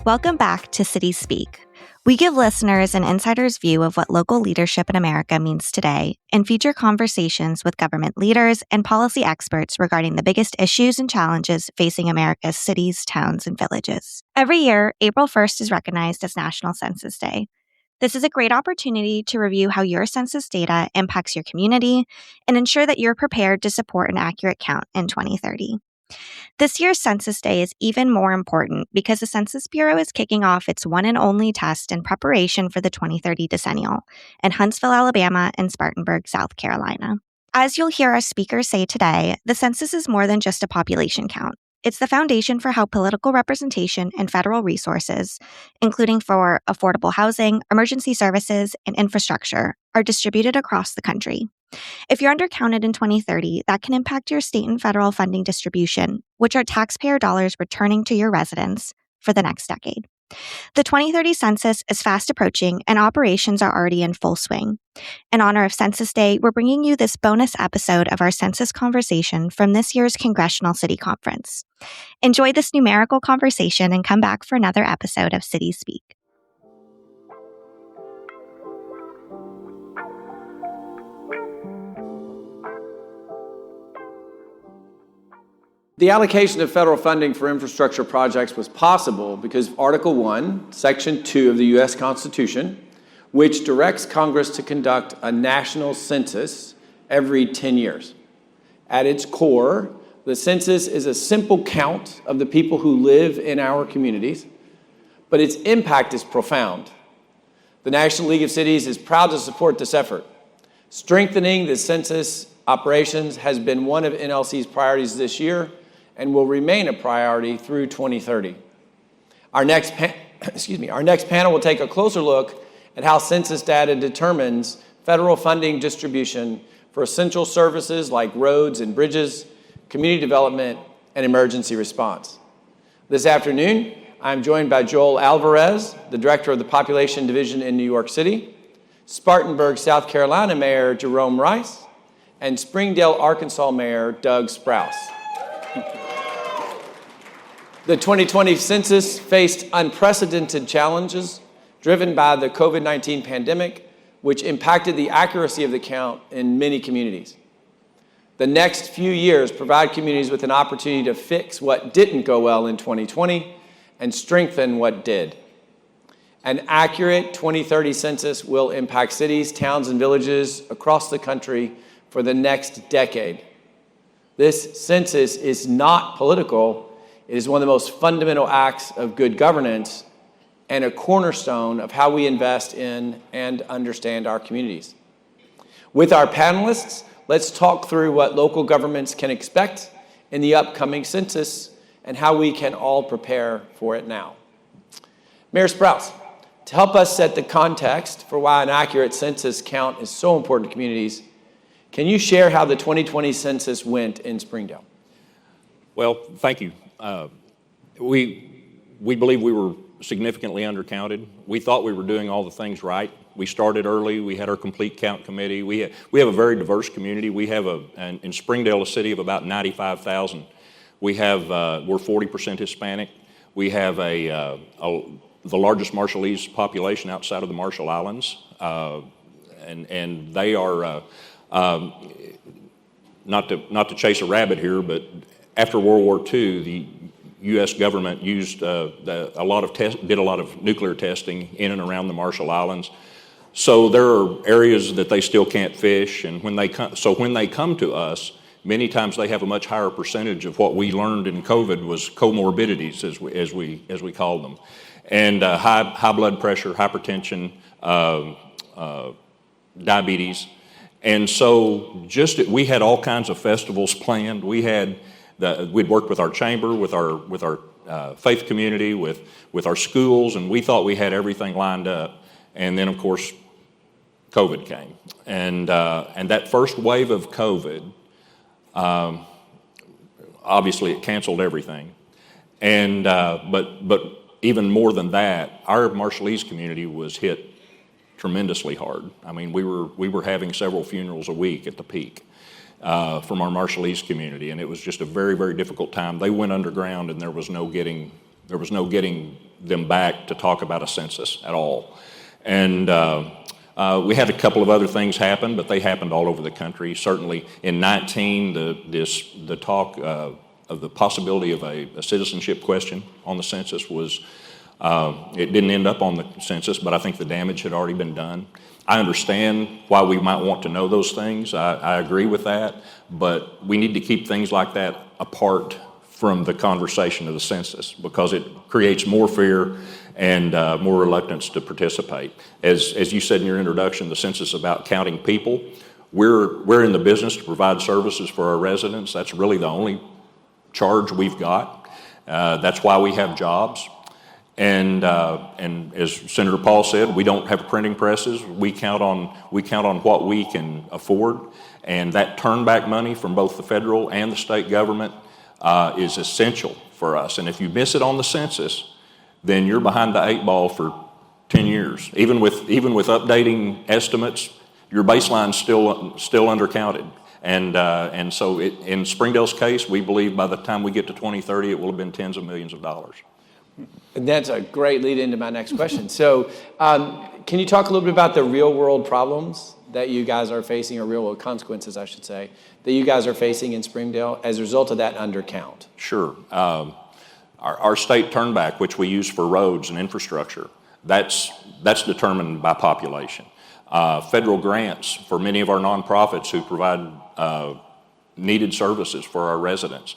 Welcome back to City Speak. We give listeners an insider's view of what local leadership in America means today and feature conversations with government leaders and policy experts regarding the biggest issues and challenges facing America's cities, towns, and villages. Every year, April 1st is recognized as National Census Day. This is a great opportunity to review how your census data impacts your community and ensure that you're prepared to support an accurate count in 2030. This year's Census Day is even more important because the Census Bureau is kicking off its one and only test in preparation for the 2030 decennial in Huntsville, Alabama, and Spartanburg, South Carolina. As you'll hear our speakers say today, the census is more than just a population count. It's the foundation for how political representation and federal resources, including for affordable housing, emergency services, and infrastructure, are distributed across the country. If you're undercounted in 2030, that can impact your state and federal funding distribution, which are taxpayer dollars returning to your residents for the next decade. The 2030 census is fast approaching and operations are already in full swing. In honor of Census Day, we're bringing you this bonus episode of our census conversation from this year's Congressional City Conference. Enjoy this numerical conversation and come back for another episode of City Speak. The allocation of federal funding for infrastructure projects was possible because of Article 1, Section 2 of the U.S. Constitution, which directs Congress to conduct a national census every 10 years. At its core, the census is a simple count of the people who live in our communities, but its impact is profound. The National League of Cities is proud to support this effort. Strengthening the census operations has been one of NLC's priorities this year and will remain a priority through 2030. Our next panel will take a closer look at how census data determines federal funding distribution for essential services like roads and bridges, community development, and emergency response. This afternoon, I'm joined by Joel Alvarez, the Director of the Population Division in New York City, Spartanburg, South Carolina Mayor Jerome Rice, and Springdale, Arkansas Mayor Doug Sprouse. The 2020 census faced unprecedented challenges driven by the COVID-19 pandemic, which impacted the accuracy of the count in many communities. The next few years provide communities with an opportunity to fix what didn't go well in 2020 and strengthen what did. An accurate 2030 census will impact cities, towns, and villages across the country for the next decade. This census is not political. It is one of the most fundamental acts of good governance and a cornerstone of how we invest in and understand our communities. With our panelists, let's talk through what local governments can expect in the upcoming census and how we can all prepare for it now. Mayor Sprouse, to help us set the context for why an accurate census count is so important to communities, can you share how the 2020 census went in Springdale? Well, thank you. We believe we were significantly undercounted. We thought we were doing all the things right. We started early. We had our complete count committee. We have a very diverse community. We have in Springdale a city of about 95,000. We're 40% Hispanic. We have the largest Marshallese population outside of the Marshall Islands, and they are not to chase a rabbit here, but after World War II, the U.S. government did a lot of nuclear testing in and around the Marshall Islands. So there are areas that they still can't fish, and when they come to us, many times they have a much higher percentage of what we learned in COVID was comorbidities, as we call them, and high blood pressure, hypertension, diabetes. And so we had all kinds of festivals planned. We'd worked with our chamber, with our faith community, with our schools, and we thought we had everything lined up. And then, of course, COVID came. And that first wave of COVID, obviously it canceled everything. And but even more than that, our Marshallese community was hit tremendously hard. I mean, we were having several funerals a week at the peak from our Marshallese community, and it was just a very, very difficult time. They went underground, and there was no getting There was no getting them back to talk about a census at all. And we had a couple of other things happen, but they happened all over the country. Certainly in 19, the talk of the possibility of a citizenship question on the census was, it didn't end up on the census, but I think the damage had already been done. I understand why we might want to know those things. I agree with that, but we need to keep things like that apart from the conversation of the census because it creates more fear and more reluctance to participate. As you said in your introduction, the census is about counting people. We're in the business to provide services for our residents. That's really the only charge we've got. That's why we have jobs. And as Senator Paul said, we don't have printing presses. We count on what we can afford. And that turnback money from both the federal and the state government is essential for us. And if you miss it on the census, then you're behind the 8 ball for 10 years. Even with updating estimates, your baseline's still undercounted. And so in Springdale's case, we believe by the time we get to 2030, it will have been tens of millions of dollars. And that's a great lead into my next question. So can you talk a little bit about the real world problems that you guys are facing, or real world consequences, I should say, that you guys are facing in Springdale as a result of that undercount? Sure. Our state turnback, which we use for roads and infrastructure, that's determined by population. Federal grants for many of our nonprofits who provide needed services for our residents,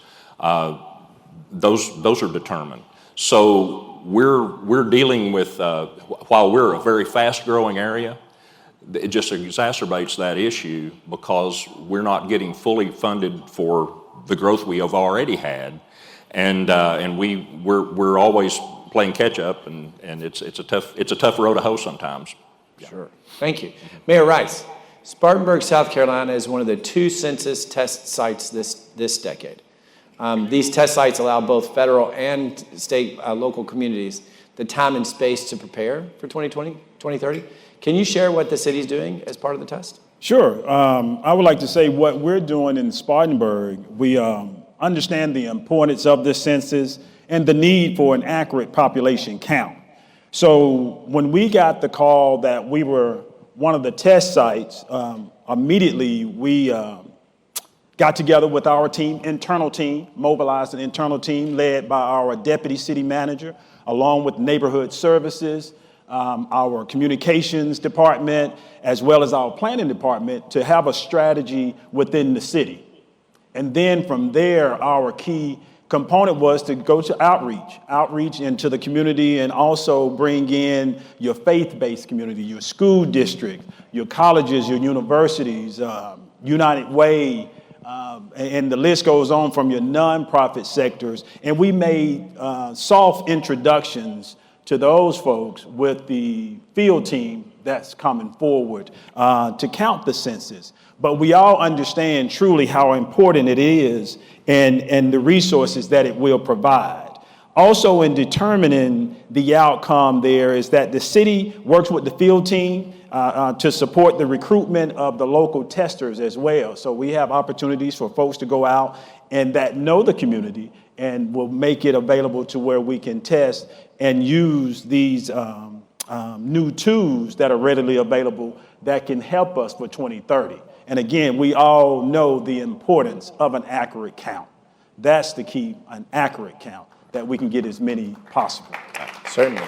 those are determined. So we're dealing with, while we're a very fast-growing area, it just exacerbates that issue because we're not getting fully funded for the growth we have already had, and we're always playing catch-up, and it's a tough road to hoe sometimes. Sure. Thank you. Mayor Rice, Spartanburg, South Carolina is one of the 2 census test sites this decade. These test sites allow both federal and state local communities the time and space to prepare for 2020, 2030. Can you share what the city's doing as part of the test? Sure. I would like to say what we're doing in Spartanburg, we understand the importance of this census and the need for an accurate population count. So when we got the call that we were one of the test sites, immediately we got together with our internal team, mobilized an internal team led by our deputy city manager, along with neighborhood services, our communications department, as well as our planning department to have a strategy within the city. And then from there, our key component was to go to outreach into the community, and also bring in your faith-based community, your school district, your colleges, your universities, United Way, and the list goes on from your nonprofit sectors. And we made soft introductions to those folks with the field team that's coming forward to count the census. But we all understand truly how important it is and the resources that it will provide. Also, in determining the outcome there is that the city works with the field team to support the recruitment of the local testers as well. So we have opportunities for folks to go out and that know the community, and will make it available to where we can test and use these new tools that are readily available that can help us for 2030. And again, we all know the importance of an accurate count. That's the key, an accurate count, that we can get as many possible. Certainly.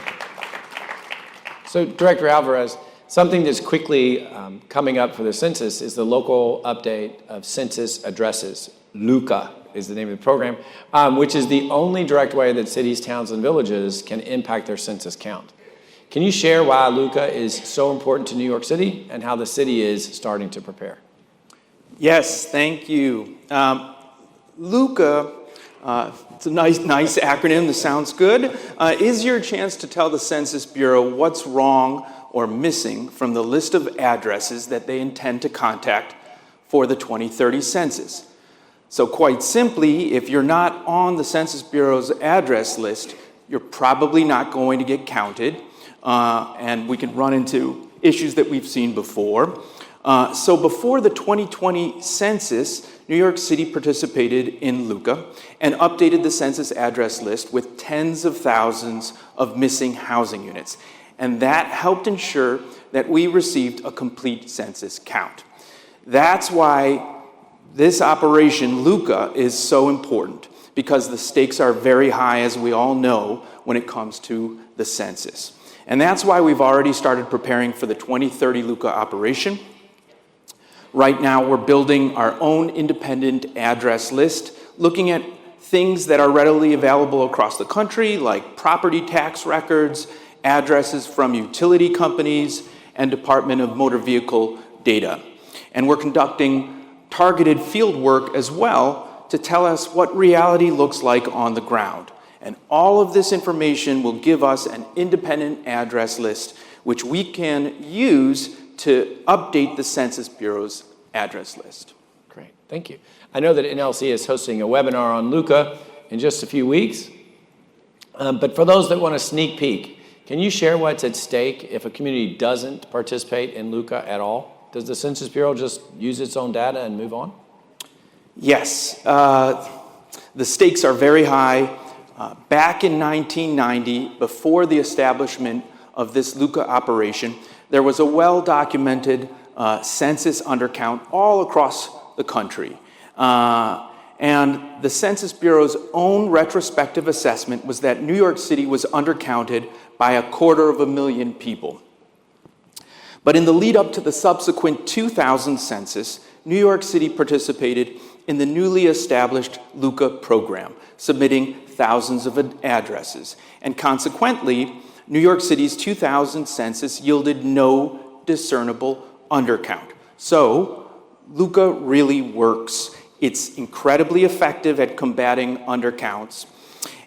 So, Director Alvarez, something that's quickly coming up for the census is the local update of census addresses. LUCA is the name of the program, which is the only direct way that cities, towns, and villages can impact their census count. Can you share why LUCA is so important to New York City and how the city is starting to prepare? Yes, thank you. LUCA, it's a nice acronym that sounds good, is your chance to tell the Census Bureau what's wrong or missing from the list of addresses that they intend to contact for the 2030 census. So quite simply, if you're not on the Census Bureau's address list, you're probably not going to get counted, and we can run into issues that we've seen before. So before the 2020 census, New York City participated in LUCA and updated the census address list with tens of thousands of missing housing units. And that helped ensure that we received a complete census count. That's why this operation, LUCA, is so important, because the stakes are very high, as we all know, when it comes to the census. And that's why we've already started preparing for the 2030 LUCA operation. Right now, we're building our own independent address list, looking at things that are readily available across the country, like property tax records, addresses from utility companies, and Department of Motor Vehicle data. And we're conducting targeted field work as well to tell us what reality looks like on the ground. And all of this information will give us an independent address list, which we can use to update the Census Bureau's address list. Great, thank you. I know that NLC is hosting a webinar on LUCA in just a few weeks, but for those that want a sneak peek, can you share what's at stake if a community doesn't participate in LUCA at all? Does the Census Bureau just use its own data and move on? Yes, the stakes are very high. Back in 1990, before the establishment of this LUCA operation, there was a well-documented census undercount all across the country. And the Census Bureau's own retrospective assessment was that New York City was undercounted by 250,000 people. But in the lead up to the subsequent 2000 census, New York City participated in the newly established LUCA program, submitting thousands of addresses. And consequently, New York City's 2000 census yielded no discernible undercount. So, LUCA really works. It's incredibly effective at combating undercounts.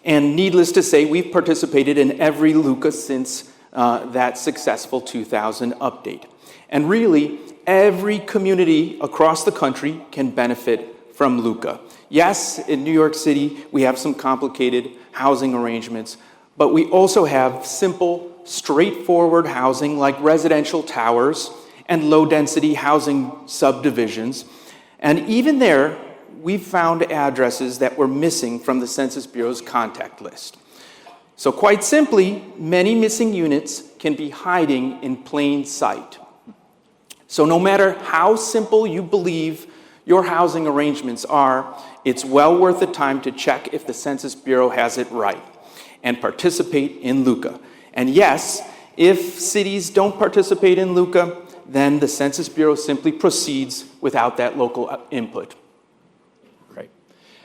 And needless to say, we've participated in every LUCA since that successful 2000 update. And really, every community across the country can benefit from LUCA. Yes, in New York City, we have some complicated housing arrangements, but we also have simple, straightforward housing like residential towers and low-density housing subdivisions. And even there, we've found addresses that were missing from the Census Bureau's contact list. So quite simply, many missing units can be hiding in plain sight. So no matter how simple you believe your housing arrangements are, it's well worth the time to check if the Census Bureau has it right and participate in LUCA. And yes, if cities don't participate in LUCA, then the Census Bureau simply proceeds without that local input. Great.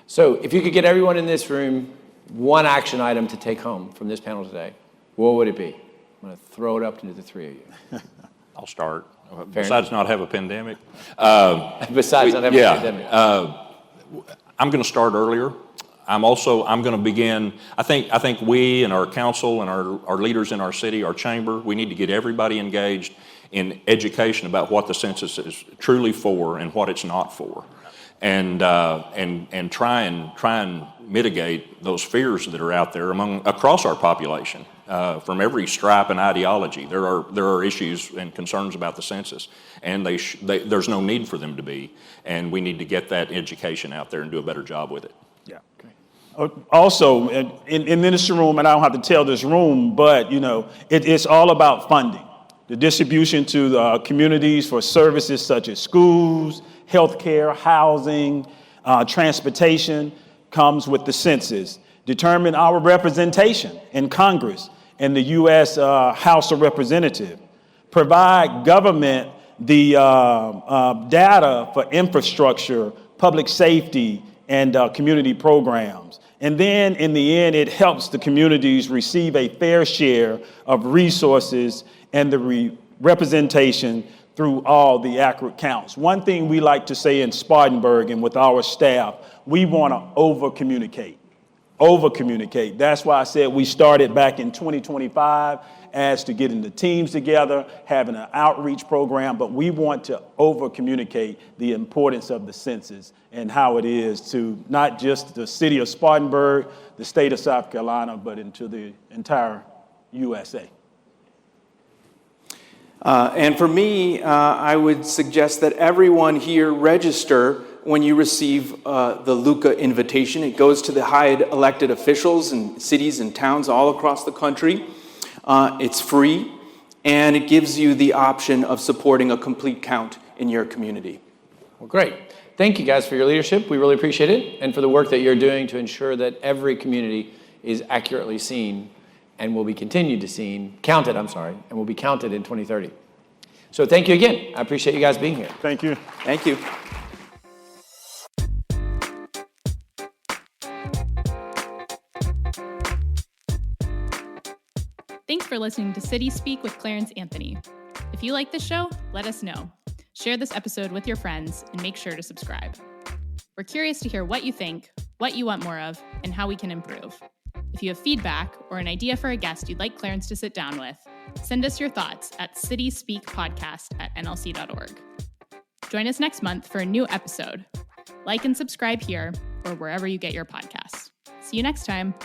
So if you could get everyone in this room one action item to take home from this panel today, what would it be? I'm going to throw it up to the three of you. I'll start. Besides not have a pandemic. Besides not having a pandemic. I'm going to start earlier. I'm going to begin. I think we and our council and our leaders in our city, our chamber, we need to get everybody engaged in education about what the census is truly for and what it's not for, and try and mitigate those fears that are out there across our population, from every stripe and ideology. There are issues and concerns about the census, and there's no need for them to be, and we need to get that education out there and do a better job with it. Yeah. Okay. Also, in this room, and I don't have to tell this room, but it's all about funding. The distribution to the communities for services such as schools, healthcare, housing, transportation comes with the census. Determine our representation in Congress and the U.S. House of Representatives. Provide government the data for infrastructure, public safety, and community programs. And then in the end, it helps the communities receive a fair share of resources and the representation through all the accurate counts. One thing we like to say in Spartanburg and with our staff, we want to over-communicate. Over-communicate. That's why I said we started back in 2025 as to getting the teams together, having an outreach program, but we want to over-communicate the importance of the census and how it is to not just the city of Spartanburg, the state of South Carolina, but into the entire USA. And for me, I would suggest that everyone here register when you receive the LUCA invitation. It goes to the high elected officials in cities and towns all across the country. It's free, and it gives you the option of supporting a complete count in your community. Well, great. Thank you guys for your leadership. We really appreciate it, and for the work that you're doing to ensure that every community is accurately seen and will be continued to counted in 2030. So thank you again. I appreciate you guys being here. Thank you. Thank you. Thanks for listening to City Speak with Clarence Anthony. If you like this show, let us know. Share this episode with your friends and make sure to subscribe. We're curious to hear what you think, what you want more of, and how we can improve. If you have feedback or an idea for a guest you'd like Clarence to sit down with, send us your thoughts at cityspeakpodcast@nlc.org. Join us next month for a new episode. Like and subscribe here or wherever you get your podcasts. See you next time.